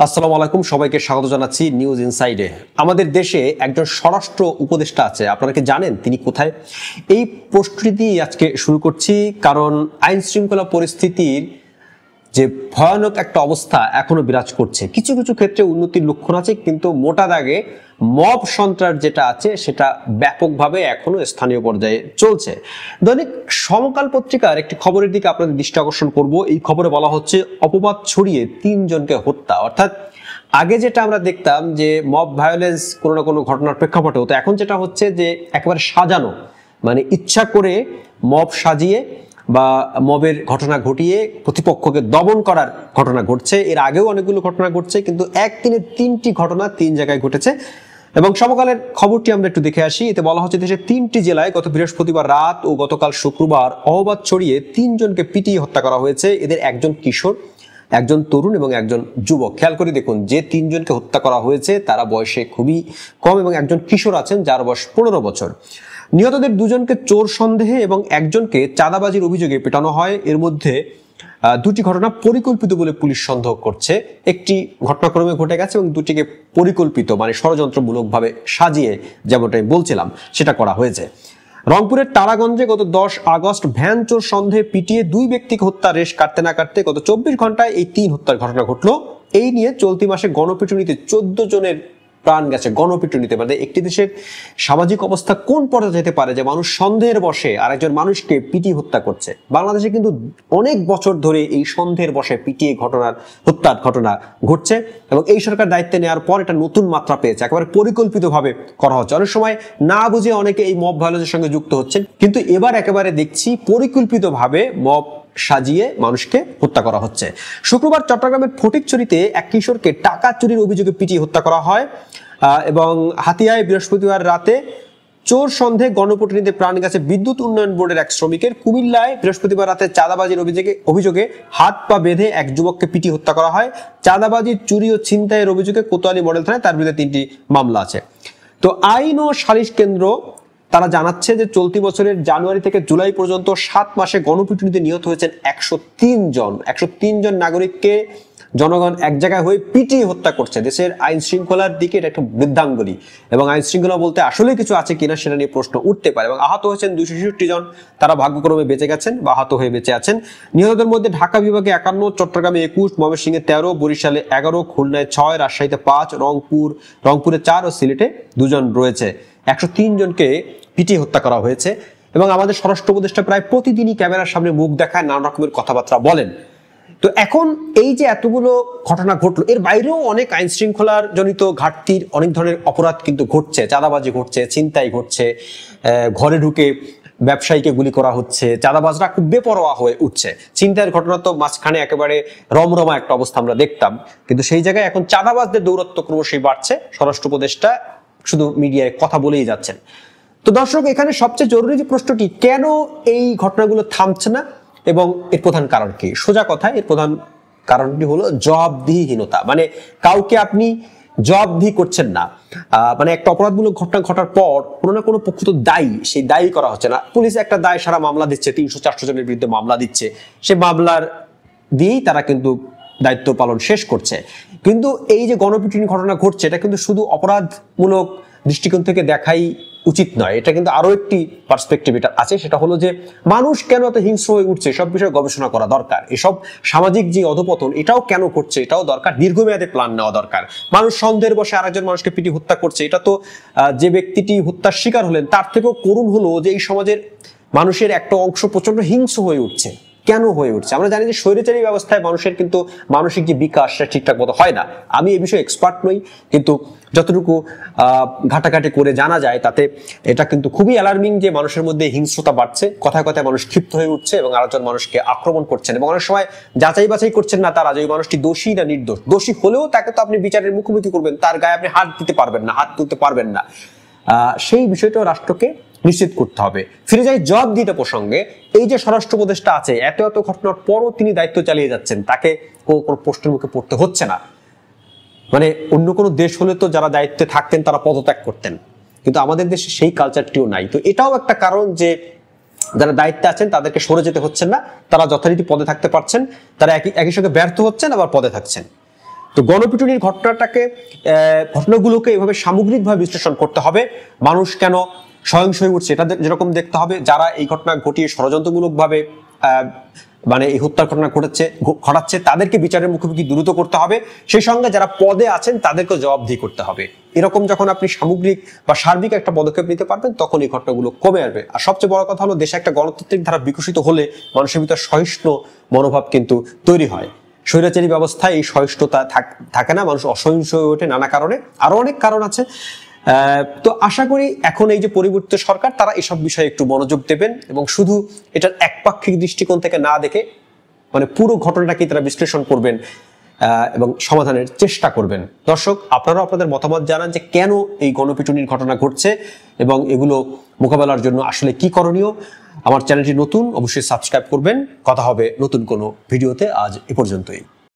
আসসালামু আলাইকুম, সবাইকে স্বাগত জানাচ্ছি নিউজ ইনসাইডে। আমাদের দেশে একজন স্বরাষ্ট্র উপদেষ্টা আছে, আপনারা কি জানেন তিনি কোথায়? এই প্রশ্নটি দিয়ে আজকে শুরু করছি, কারণ আইন শৃঙ্খলা পরিস্থিতির যে ভয়ানক একটা অবস্থা এখনো বিরাজ করছে। কিছু কিছু ক্ষেত্রে উন্নতির লক্ষণ আছে, কিন্তু মোটা দাগে মব সন্ত্রাস যেটা আছে সেটা ব্যাপকভাবে এখনো স্থানীয় পর্যায়ে চলছে। দৈনিক সমকাল পত্রিকার একটি খবরের দিকে আপনাদের দৃষ্টি আকর্ষণ করব। এই খবরে বলা হচ্ছে অপবাদ ছড়িয়ে 3 জনকে হত্যা। অর্থাৎ আগে যেটা আমরা দেখতাম যে মব ভায়োলেন্স কোনো না কোনো ঘটনার প্রেক্ষাপটে হতো, এখন যেটা হচ্ছে যে একেবারে সাজানো, মানে ইচ্ছা করে মব সাজিয়ে বা মবের ঘটনা ঘটিয়ে প্রতিপক্ষকে দমন করার ঘটনা ঘটছে। এর আগেও অনেকগুলো ঘটনা ঘটছে, কিন্তু একদিনে 3টি ঘটনা 3 জায়গায় ঘটেছে। এবং সমকালের খবরটি আমরা একটু দেখে আসি। এতে বলা হচ্ছে দেশের 3টি জেলায় গত বৃহস্পতিবার রাত ও গতকাল শুক্রবার অপবাদ ছড়িয়ে 3 জনকে পিটিয়ে হত্যা করা হয়েছে। এদের একজন কিশোর, একজন তরুণ এবং একজন যুবক। খেয়াল করে দেখুন, যে 3 জনকে হত্যা করা হয়েছে তারা বয়সে খুবই কম এবং একজন কিশোর আছেন যার বয়স 15 বছর। নিহতদের 2 জনকে চোর সন্দেহে এবং একজনকে চাঁদাবাজির অভিযোগে পেটানো হয়। এর মধ্যে 2টি ঘটনা পরিকল্পিত বলে পুলিশ সন্দেহ করছে। একটি ঘটনাক্রমে ঘটে গেছে এবং 2টিকে পরিকল্পিত মানে ষড়যন্ত্রমূলকভাবে সাজিয়ে, যেমনটা আমি বলছিলাম, সেটা করা হয়েছে। রংপুরের তারাগঞ্জে গত 10 আগস্ট ভ্যান চোর সন্দেহে পিটিয়ে 2 ব্যক্তিকে হত্যা রেশ কাটতে না কাটতে গত 24 ঘন্টায় এই 3 হত্যার ঘটনা ঘটলো। এই নিয়ে চলতি মাসে গণপিটুনিতে 14 জনের প্রাণ গেছে। গণপিটুনিতে মানে একটি দেশের সামাজিক অবস্থা কোন পর্যায়ে যেতে পারে যে মানুষ সন্দেহের বশে আরেকজন মানুষকে পিটিয়ে হত্যা করছে। বাংলাদেশে কিন্তু অনেক বছর ধরে এই সন্দেহের বশে পিটিয়ে হত্যার ঘটনা ঘটছে এবং এই সরকার দায়িত্বে নেওয়ার পর এটা নতুন মাত্রা পেয়েছে। একেবারে পরিকল্পিতভাবে করা হচ্ছে। অনেক সময় না বুঝে অনেকে এই মব ভায়োলেন্সের সঙ্গে যুক্ত হচ্ছেন, কিন্তু এবার একেবারে দেখছি পরিকল্পিতভাবে মব সাজিয়ে মানুষকে হত্যা করা হচ্ছে। শুক্রবার চট্টগ্রামের ফটিকছড়িতে এক কিশোরকে টাকা চুরির অভিযোগে পিটিয়ে হত্যা করা হয় এবং হাতিয়ায় বৃহস্পতিবার রাতে চোর সন্দেহে গণপিটুনিতে প্রাণ গেছে বিদ্যুৎ উন্নয়ন বোর্ডের এক শ্রমিকের। কুমিল্লায় বৃহস্পতিবার রাতে চাঁদাবাজির অভিযোগে হাত পা বেঁধে এক যুবককে পিটিয়ে হত্যা করা হয়। চাঁদাবাজি, চুরি ও ছিনতাইয়ের অভিযোগে কোতোয়ালি মডেল থানায় তার বিরুদ্ধে 3টি মামলা আছে। তো আইন ও সালিশ কেন্দ্র তারা জানাচ্ছে যে চলতি বছরের জানুয়ারি থেকে জুলাই পর্যন্ত 7 মাসে গণপিটুনিতে নিহত হয়েছেন 103 জন। 103 জন নাগরিককে জনগণ এক জায়গায় হয়ে পিটিয়ে হত্যা করছে। দেশের আইন শৃঙ্খলার দিকে এটা একটা বৃদ্ধাঙ্গুলি এবং আইন শৃঙ্খলা বলতে আসলে কিছু আছে কিনা সেটা নিয়ে প্রশ্ন উঠতে পারে। এবং আহত হয়েছেন 266 জন, তারা ভাগ্যক্রমে বেঁচে গেছেন বা আহত হয়ে বেঁচে আছেন। নিহতদের মধ্যে ঢাকা বিভাগে 51, চট্টগ্রামে 21, ময়মনসিংহে 13, বরিশালে 11, খুলনায় 6, রাজশাহীতে 5, রংপুরে 4 ও সিলেটে 2 জন রয়েছে। 103 জনকে পিটিয়ে হত্যা করা হয়েছে এবং আমাদের স্বরাষ্ট্র উপদেষ্টা প্রায় প্রতিদিনই ক্যামেরার সামনে মুখ দেখায়, নানা রকমের কথাবার্তা বলেন। তো এখন এই যে এতগুলো ঘটনা ঘটলো, এর বাইরেও অনেক আইন শৃঙ্খলার জনিত ঘাটতির অনেক ধরনের অপরাধ কিন্তু ঘটছে। চাঁদাবাজি ঘটছে, ছিনতাই ঘটছে, ঘরে ঢুকে ব্যবসায়ীকে গুলি করা হচ্ছে, চাঁদাবাজরা খুব বেপরোয়া হয়ে উঠছে। ছিনতাইয়ের ঘটনা তো মাঝখানে একেবারে রমরমা একটা অবস্থা আমরা দেখতাম, কিন্তু সেই জায়গায় এখন চাঁদাবাজদের দৌরত্ব ক্রমশই বাড়ছে। স্বরাষ্ট্র উপদেষ্টা শুধু মিডিয়ায় কথা বলেই যাচ্ছেন। তো দর্শক, এখানে সবচেয়ে জরুরি যে প্রশ্নটি, কেন এই ঘটনাগুলো থামছে না এবং এর প্রধান কারণ কি? সোজা কথা, এর প্রধান কারণটি হলো জবাবদিহিহীনতা। মানে কাউকে আপনি জবাবদিহি করছেন না। মানে একটা অপরাধমূলক ঘটনা ঘটার পর কোনো না কোনো পক্ষ তো দায়ী, সেই দায়ী করা হচ্ছে না। পুলিশ একটা দায় সারা মামলা দিচ্ছে, 300-400 জনের বিরুদ্ধে মামলা দিচ্ছে, সে মামলার দিয়েই তারা কিন্তু দায়িত্ব পালন শেষ করছে। কিন্তু এই যে গণপিটুনি ঘটনা ঘটছে, এটা কিন্তু শুধু অপরাধমূলক দৃষ্টিকোণ থেকে দেখাই উচিত নয়। এটা কিন্তু আরো একটি পার্সপেক্টিভ এটা আছে, সেটা হলো যে মানুষ কেন এত হিংস্র হয়ে উঠছে, সব বিষয়ে গবেষণা করা দরকার। এসব সামাজিক যে অধপতন, এটাও কেন ঘটছে, এটাও দরকার। দীর্ঘমেয়াদে প্ল্যান নেওয়া দরকার। মানুষ সন্দেহের বশে আরেকজন মানুষকে পিটিয়ে হত্যা করছে, এটা তো যে ব্যক্তিটি হত্যার শিকার হলেন তার থেকেও করুণ হলো যে এই সমাজের মানুষের একটা অংশ প্রচন্ড হিংস্র হয়ে উঠছে। কেন হয়ে উঠছে? আমরা জানি যে স্বৈরাচারী ব্যবস্থায় মানুষের কিন্তু মানসিক যে বিকাশ সেটা ঠিকঠাক মতো হয় না। আমি এই বিষয়ে এক্সপার্ট নই, কিন্তু যতটুকু ঘাটাঘাটি করে জানা যায় তাতে এটা কিন্তু খুবই অ্যালার্মিং যে মানুষের মধ্যে হিংস্রতা বাড়ছে, কথায় কথায় মানুষ ক্ষিপ্ত হয়ে উঠছে এবং আরেকজন মানুষকে আক্রমণ করছেন এবং অনেক সময় যাচাই বাছাই করছেন না তারা যে ওই মানুষটি দোষী না নির্দোষ। দোষী হলেও তাকে তো আপনি বিচারের মুখোমুখি করবেন, তার গায়ে আপনি হাত দিতে পারবেন না, হাত তুলতে পারবেন না। সেই বিষয়টাও রাষ্ট্রকে নিশ্চিত করতে হবে। ফিরে যাই জবাবদিহিতা প্রসঙ্গে। এই যে স্বরাষ্ট্র উপদেষ্টা আছে, এত এত ঘটনার পরও তিনি দায়িত্ব চালিয়ে যাচ্ছেন, তাকে কোনো প্রশ্নের মুখে পড়তে হচ্ছে না। মানে অন্য কোনো দেশ হলে তো যারা দায়িত্বে থাকতেন তারা পদত্যাগ করতেন, কিন্তু আমাদের দেশে সেই কালচারটিও নাই। তো এটাও একটা কারণ যে যারা দায়িত্বে আছেন তাদেরকে সরে যেতে হচ্ছেন না, তারা যথারীতি পদে থাকতে পারছেন, তারা একই সঙ্গে ব্যর্থ হচ্ছেন আবার পদে থাকছেন। তো গণপিটুনির ঘটনাগুলোকে এভাবে সামগ্রিকভাবে বিশ্লেষণ করতে হবে। মানুষ কেন সহিংস হয়ে উঠছে এটা যেরকম দেখতে হবে, যারা এই ঘটনা ঘটিয়ে ষড়যন্ত্রমূলকভাবে মানে এই হত্যার ঘটনা ঘটাচ্ছে তাদেরকে বিচারের মুখোমুখি দ্রুত করতে হবে, সেই সঙ্গে যারা পদে আছেন তাদেরকে জবাবদিহি করতে হবে। এরকম যখন আপনি সামগ্রিক বা সার্বিক একটা পদক্ষেপ নিতে পারবেন তখন এই ঘটনাগুলো কমে আসবে। আর সবচেয়ে বড় কথা হলো, দেশে একটা গণতান্ত্রিক ধারা বিকশিত হলে মানুষের ভিতর সহিষ্ণু মনোভাব কিন্তু তৈরি হয়। স্বৈরাচারী ব্যবস্থায় এই সহিষ্ণুতা থাকে না, মানুষ অসহিষ্ণু হয়ে ওঠে নানা কারণে, আরো অনেক কারণ আছে। তো আশা করি এখন এই যে পরিবর্তিত সরকার, তারা এসব বিষয়ে একটু মনোযোগ দেবেন এবং শুধু এটার একপাক্ষিক দৃষ্টিকোণ থেকে না দেখে মানে পুরো ঘটনাটাকে তারা বিশ্লেষণ করবেন এবং সমাধানের চেষ্টা করবেন। দর্শক, আপনারাও আপনাদের মতামত জানান যে কেন এই গণপিটুনির ঘটনা ঘটছে এবং এগুলো মোকাবেলার জন্য আসলে কি করণীয়। আমার চ্যানেলটি নতুন, অবশ্যই সাবস্ক্রাইব করবেন। কথা হবে নতুন কোনো ভিডিওতে। আজ এ পর্যন্তই।